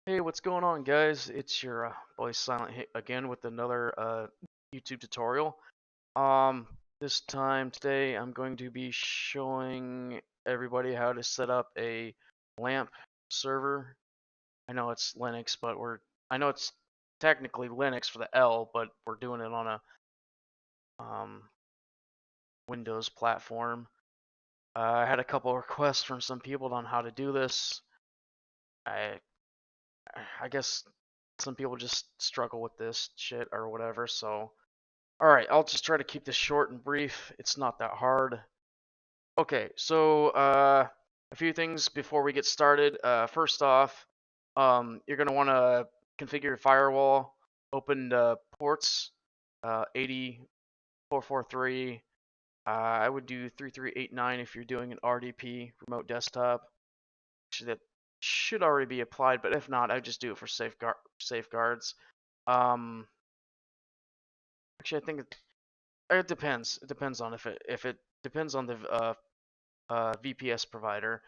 Hey, what's going on, guys? It's your boy Silent Hit again with another YouTube tutorial. This time today I'm going to be showing everybody how to set up a LAMP server. I know it's Linux, but I know it's technically Linux for the L, but we're doing it on a um, Windows platform. I had a couple requests from some people on how to do this. I I guess some people just struggle with this shit or whatever, so alright, I'll just try to keep this short and brief. It's not that hard. Okay, so a few things before we get started. First off, you're gonna want to configure your firewall, open ports 80.443. I would do 3389 if you're doing an RDP, remote desktop. Actually, that should already be applied, but if not, I just do it for safeguards. Um, actually, I think it depends. It depends on if it depends on the VPS provider.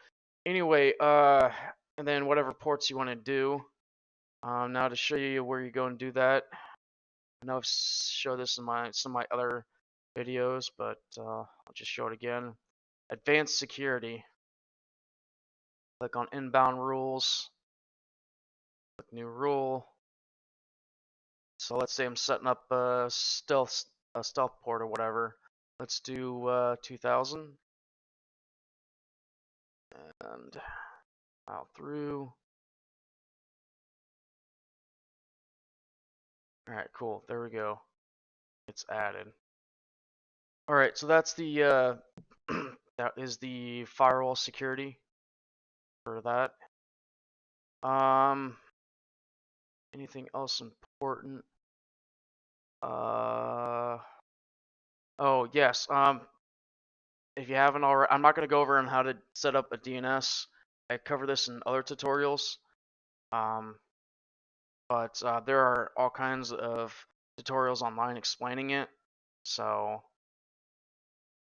Anyway, and then whatever ports you want to do. Now to show you where you go and do that. I know I've showed this in some of my other videos, but I'll just show it again. Advanced security. Click on inbound rules. Click new rule. So let's say I'm setting up a stealth port or whatever. Let's do 2000 and out through. All right, cool. There we go. It's added. All right, so that's the that is the firewall security for that. Anything else important? Oh yes. If you haven't already, I'm not going to go over on how to set up a DNS. I cover this in other tutorials. Um, but there are all kinds of tutorials online explaining it, so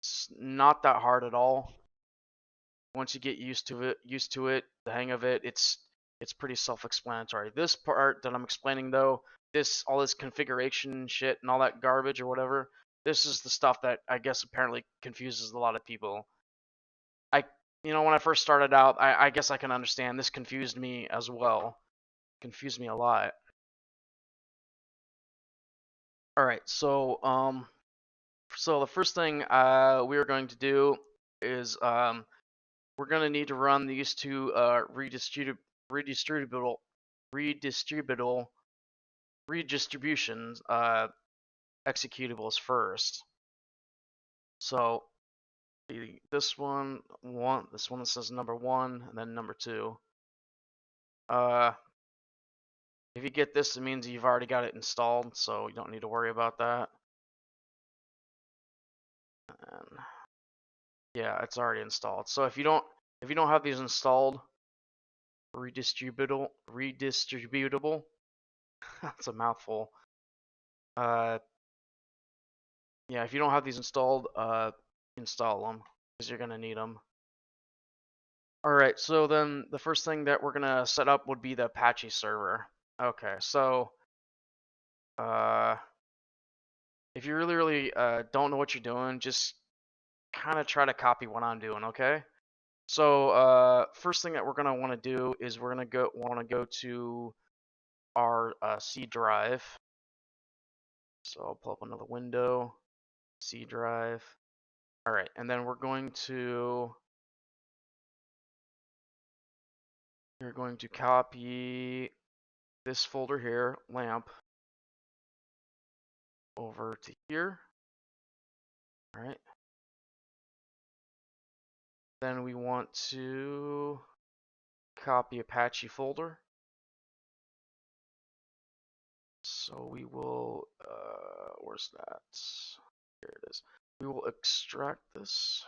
it's not that hard at all. Once you get used to it, the hang of it, it's pretty self-explanatory. This part that I'm explaining though, all this configuration shit and all that garbage or whatever, this is the stuff that I guess apparently confuses a lot of people. When I first started out, I guess I can understand. This confused me as well. Confused me a lot. All right, so the first thing we're going to do is we're going to need to run these two redistributable redistributions executables first. So this one that says number 1 and then number 2. If you get this, it means you've already got it installed, so you don't need to worry about that. And yeah, it's already installed. So if you don't have these installed, redistributable, that's a mouthful. Yeah, if you don't have these installed, install them because you're gonna need them. All right, so then the first thing that we're gonna set up would be the Apache server. Okay, so if you really don't know what you're doing, just kind of try to copy what I'm doing, okay? So first thing that we're gonna want to do is we're gonna want to go to our C drive. So I'll pull up another window, C drive. All right, and then we're going to copy this folder here, LAMP, over to here. All right. Then we want to copy Apache folder. So we will, where's that? Here it is. We will extract this.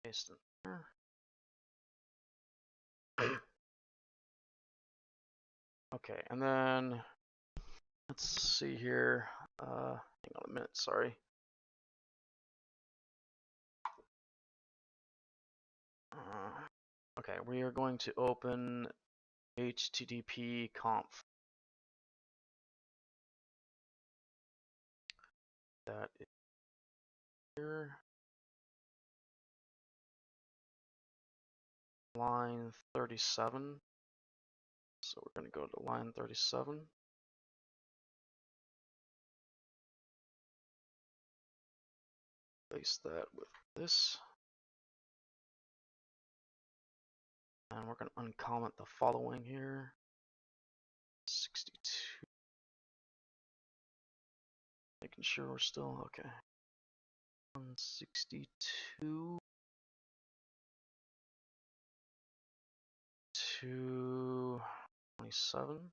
Paste in there. Okay, and then let's see here. Hang on a minute, sorry. Okay, we are going to open HTTP conf. That is here. Line 37. So we're going to go to line 37. Place that with this. And we're going to uncomment the following here. 62. Making sure we're still okay. 162 to 27.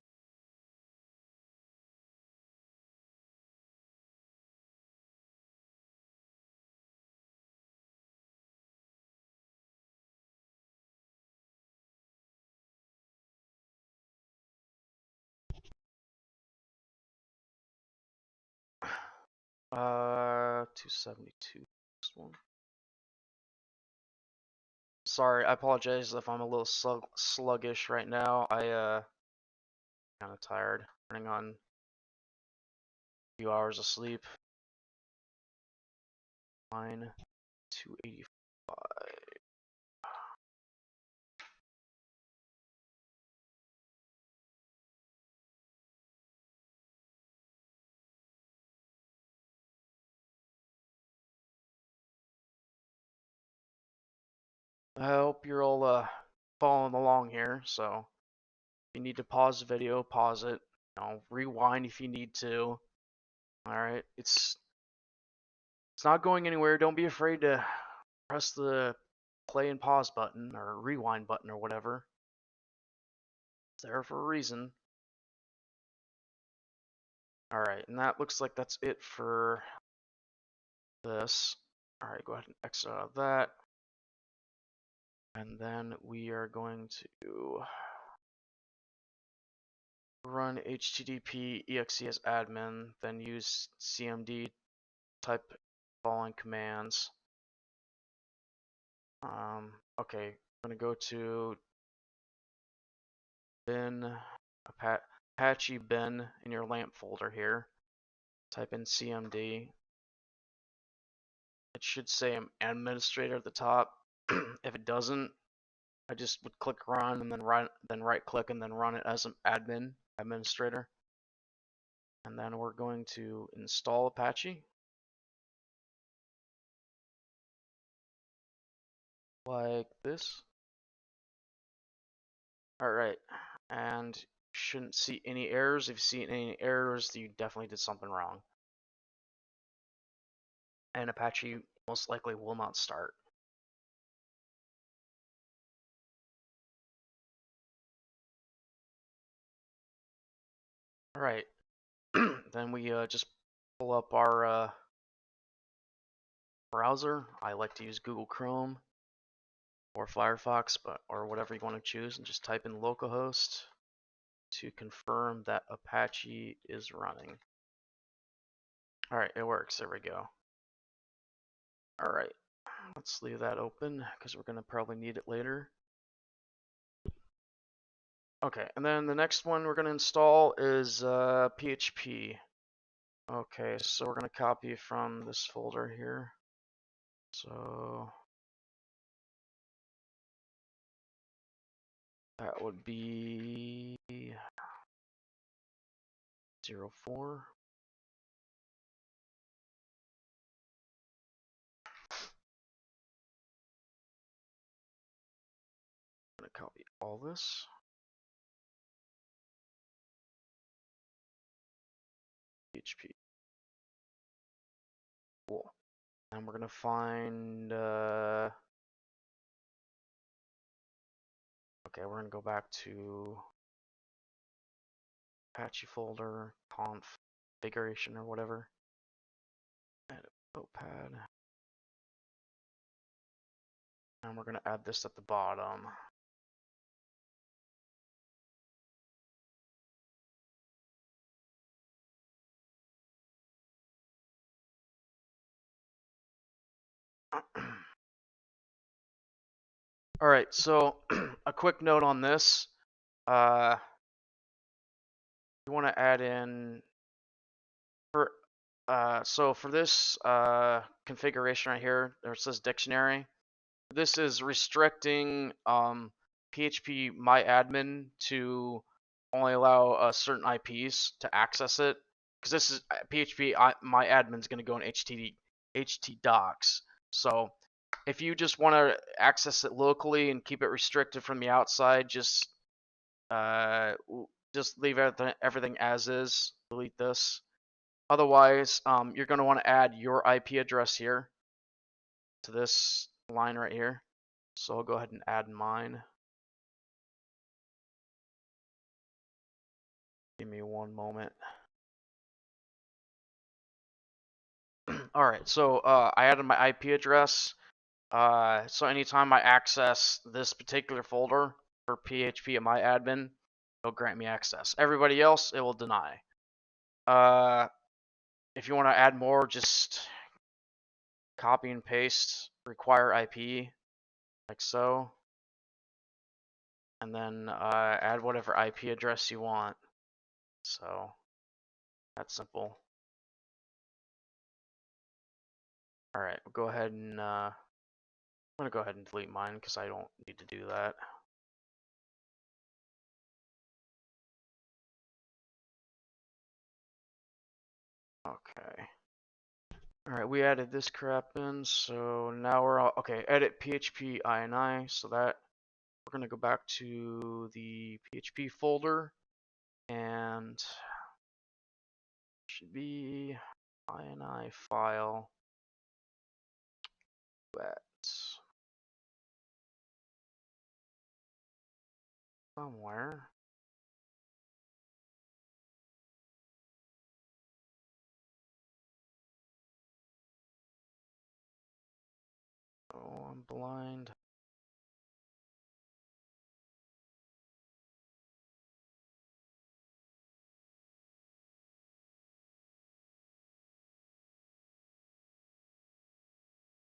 Uh, 272. Next one. Sorry, I apologize if I'm a little sluggish right now. Kind of tired, running on a few hours of sleep. Line 285. I hope you're all following along here. So if you need to pause the video, pause it. Rewind if you need to. All right, it's not going anywhere. Don't be afraid to press the play and pause button or rewind button or whatever. It's there for a reason. All right, and that looks like that's it for this. All right, go ahead and exit out of that. And then we are going to run http exe as admin, then use cmd, type following commands. Okay, I'm gonna go to bin, Apache bin in your lamp folder here. Type in cmd. It should say administrator at the top. If it doesn't, I just would click run and then right click and then run it as an administrator. And then we're going to install Apache. Like this. Alright, and you shouldn't see any errors. If you see any errors, you definitely did something wrong. And Apache most likely will not start. Alright, then we just pull up our browser. I like to use Google Chrome or Firefox, or whatever you want to choose, and just type in localhost to confirm that Apache is running. Alright, it works. There we go. Alright, let's leave that open because we're going to probably need it later. Okay, and then the next one we're going to install is PHP. Okay, so we're going to copy from this folder here. So that would be 04. I'm going to copy all this. PHP. Cool. And we're going to find, okay, we're going to go back to Apache folder, configuration or whatever. Edit notepad. And we're going to add this at the bottom. All right, so a quick note on this. You want to add in for so for this configuration right here, there it says dictionary. This is restricting PHPMyAdmin to only allow certain IPs to access it, because this is PHPMyAdmin is going to go in htdocs. So if you just want to access it locally and keep it restricted from the outside, just leave everything as is. Delete this. Otherwise, you're going to want to add your IP address here to this line right here. So I'll go ahead and add mine. Give me one moment. All right, so I added my IP address. So anytime I access this particular folder for PHPMyAdmin, it'll grant me access. Everybody else, it will deny. If you want to add more, just copy and paste require IP, like so, and then add whatever IP address you want. So that's simple. All right, we'll go ahead and I'm gonna go ahead and delete mine because I don't need to do that. Okay. All right, we added this crap in, so now we're all okay. Edit PHP ini, so that we're gonna go back to the PHP folder and should be ini file wet somewhere. Oh, I'm blind.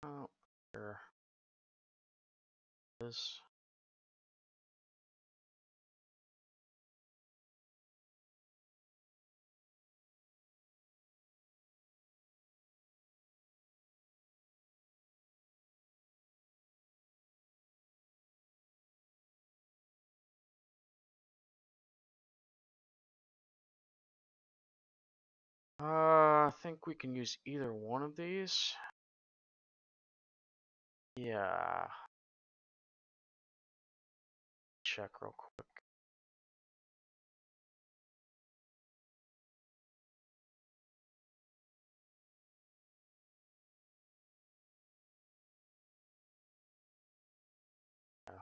Oh, there it is. I think we can use either one of these. Yeah. Check real quick. Yeah,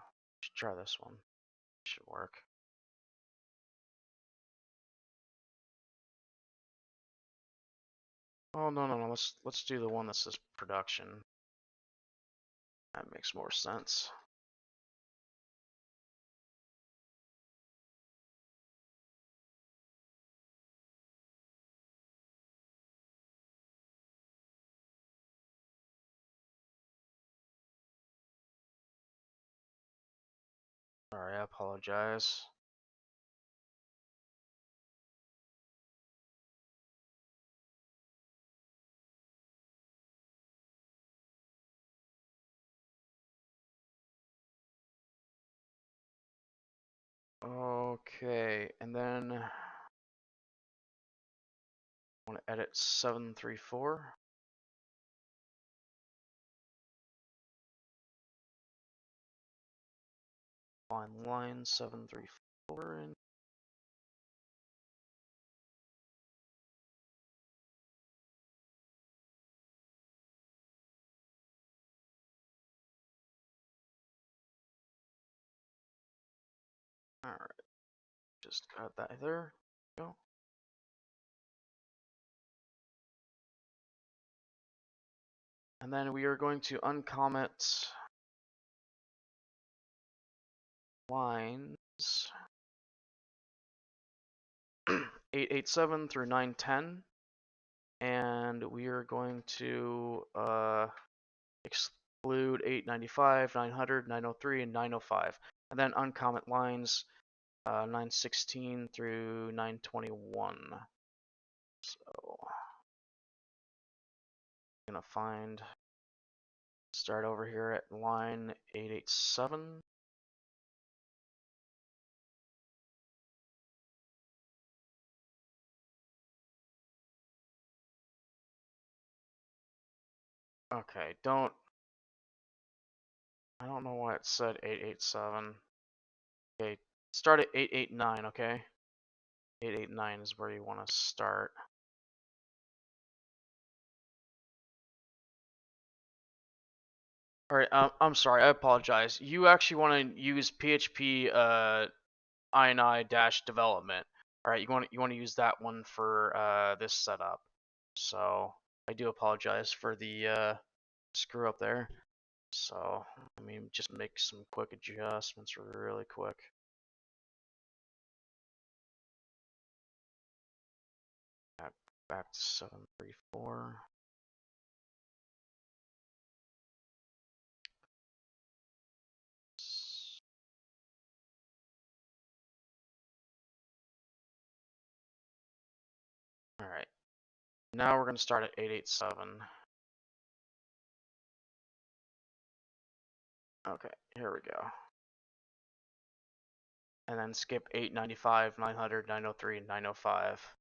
should try this one. Should work. Oh no. Let's do the one that says production. That makes more sense. Sorry, I apologize. Okay, and then I want to edit 734. Find line 734 in. Alright, just got that there. Go. And then we are going to uncomment lines 887 through 910, and we are going to exclude 895, 900, 903, and 905. And then uncomment lines 916 through 921. So I'm gonna start over here at line 887. Okay, I don't know why it said 887. Okay, start at 889, okay? 889 is where you want to start. All right, I'm sorry, I apologize. You actually want to use PHP ini development. All right, you want to use that one for this setup. So I do apologize for the screw up there. So let me just make some quick adjustments really quick. Back to 734. All right. Now we're going to start at 887. Okay, here we go. And then skip 895, 900, 903, and 905.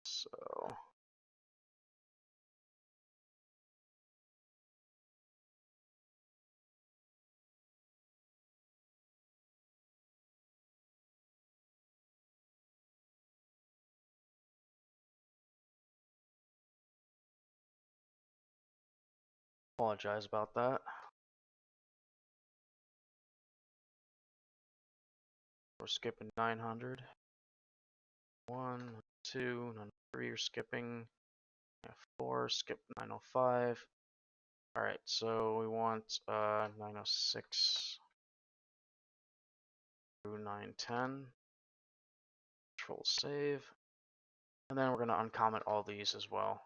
So apologize about that. We're skipping 900. 1, 2, 3 you're skipping. 4, skip 905. Alright, so we want 906 through 910. Control save. And then we're going to uncomment all these as well.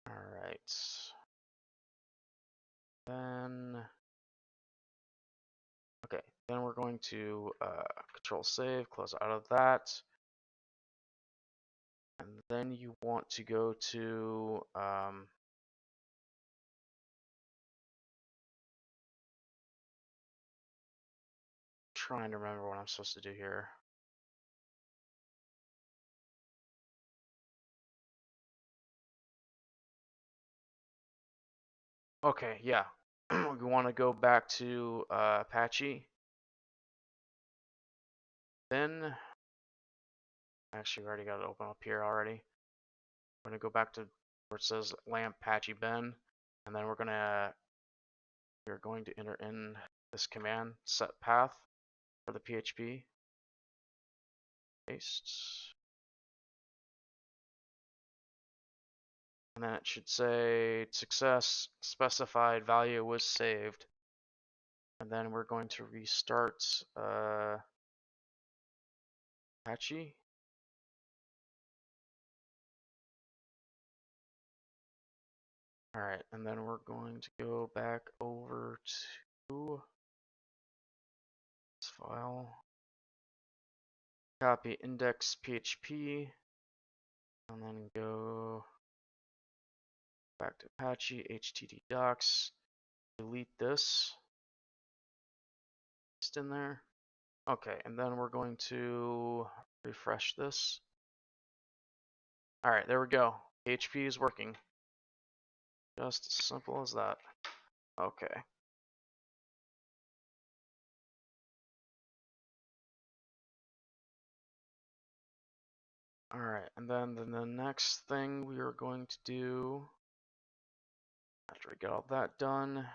Alright. Then okay, then we're going to control save, close out of that. And then you want to go to trying to remember what I'm supposed to do here. Okay, yeah. We want to go back to Apache. Then, actually, we already got it open up here already. We're going to go back to where it says lamp Apache Ben, and then we're going to enter in this command, set path for the PHP. Paste. And then it should say success, specified value was saved. And then we're going to restart Apache. Alright, and then we're going to go back over to this file. Copy index PHP. And then go back to Apache, HTTP docs. Delete this. Paste in there. Okay, and then we're going to refresh this. Alright, there we go. PHP is working. Just as simple as that. Okay. Alright, and then the next thing we are going to do, after we get all that done,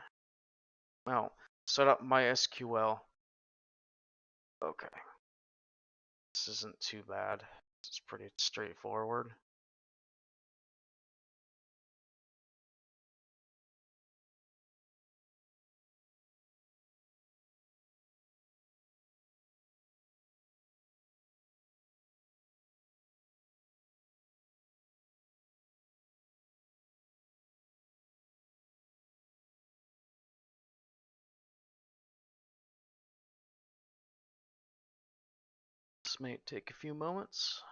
well, set up MySQL. Okay. This isn't too bad. This is pretty straightforward. This may take a few moments.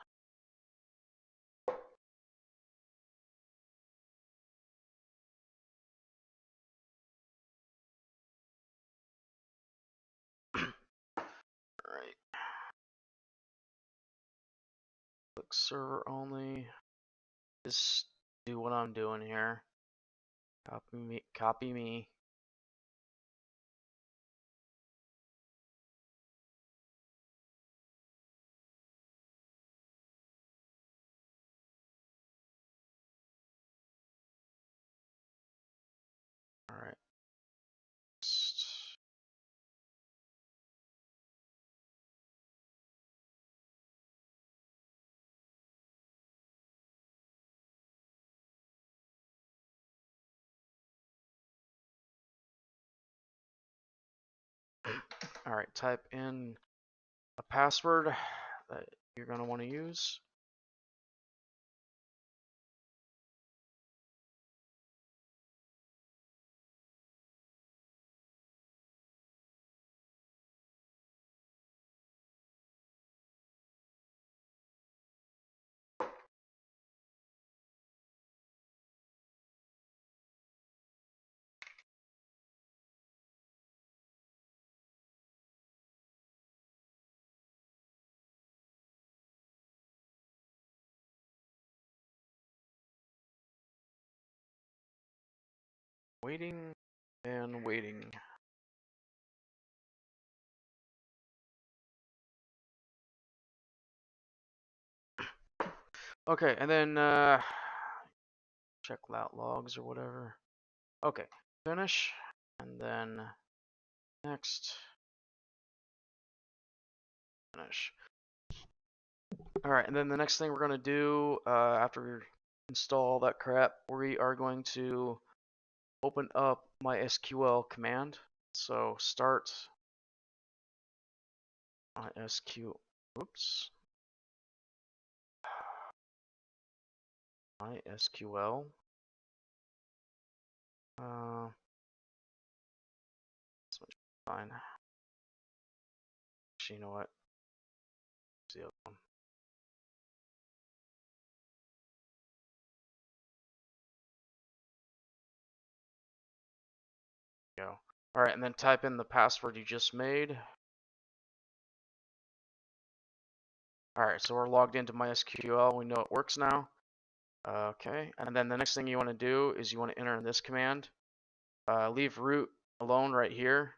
Alright. Click server only. Just do what I'm doing here. Copy me. Alright. Alright, type in a password that you're going to want to use. Waiting and waiting. Okay, and then check out logs or whatever. Okay, finish, and then next, finish. Alright, and then the next thing we're going to do after we install all that crap, we are going to open up MySQL command. So start MySQL, oops, MySQL. This one's fine. Actually, you know what? It's the other one. Go. Alright, and then type in the password you just made. Alright, so we're logged into MySQL. We know it works now. Okay, and then the next thing you want to do is you want to enter in this command. Leave root alone right here.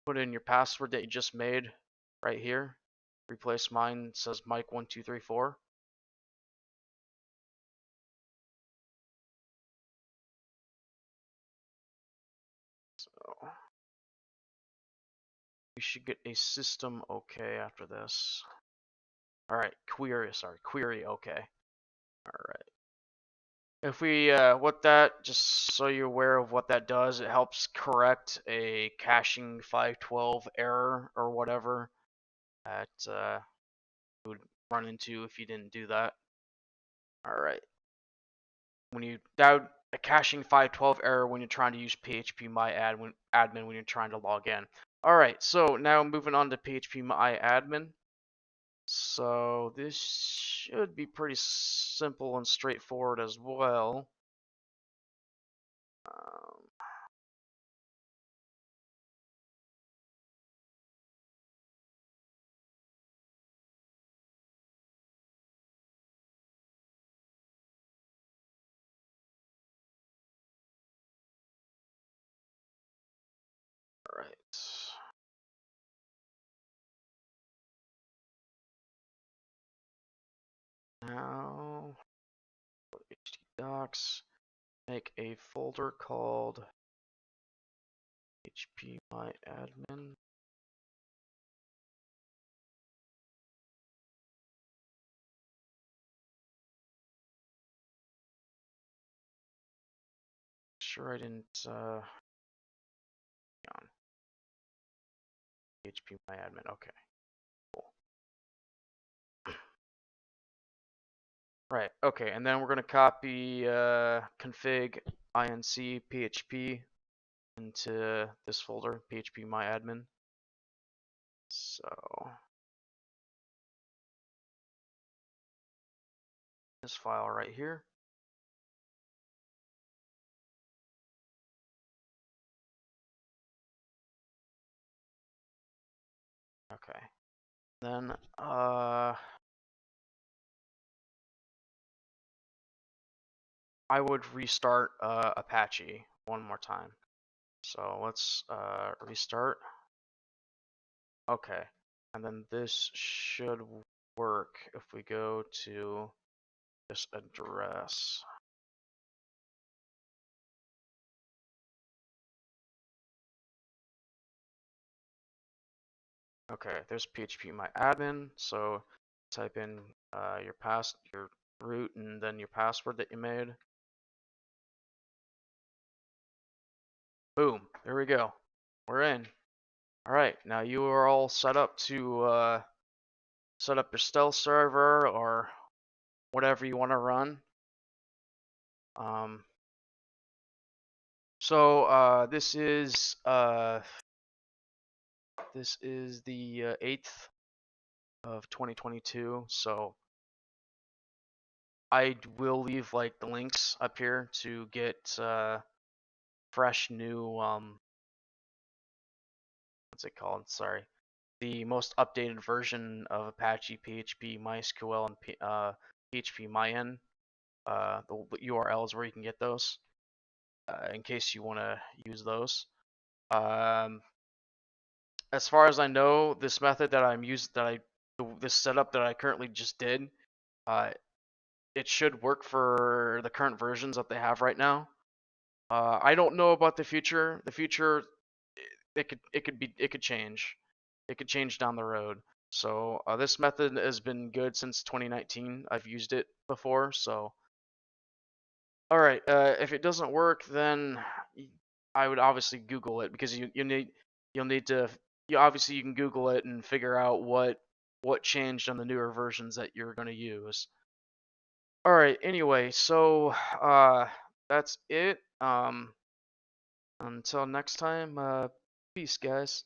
Put in your password that you just made right here. Replace mine, says Mike1234. So we should get a system okay after this. Alright, query okay. Alright. If we, just so you're aware of what that does, it helps correct a caching 512 error or whatever that you would run into if you didn't do that. Alright. That would, a caching 512 error when you're trying to use PHPMyAdmin when you're trying to log in. Alright, so now moving on to PHPMyAdmin. So this should be pretty simple and straightforward as well. Alright. Now, htdocs, make a folder called PHPMyAdmin. Sure I didn't, on PHPMyAdmin, okay. Cool. Right, okay, and then we're gonna copy config inc php into this folder, PHPMyAdmin. So this file right here. Okay. Then I would restart Apache one more time. So let's restart. Okay. And then this should work if we go to this address. Okay, there's PHPMyAdmin. So type in your root and then your password that you made. Boom, there we go. We're in. All right, now you are all set up to set up your stealth server or whatever you want to run. This is the 8th of 2022. So I will leave like the links up here to get fresh new what's it called? Sorry, the most updated version of Apache, PHP, MySQL, and PHPMyAdmin. The URLs where you can get those in case you want to use those. As far as I know, this method that I'm using, this setup that I currently just did, it should work for the current versions that they have right now. I don't know about the future. The future, it could change. It could change down the road. So this method has been good since 2019. I've used it before. So all right, if it doesn't work, then I would obviously Google it because you'll need to obviously you can Google it and figure out what changed on the newer versions that you're going to use. All right. Anyway, so that's it. Until next time. Peace, guys.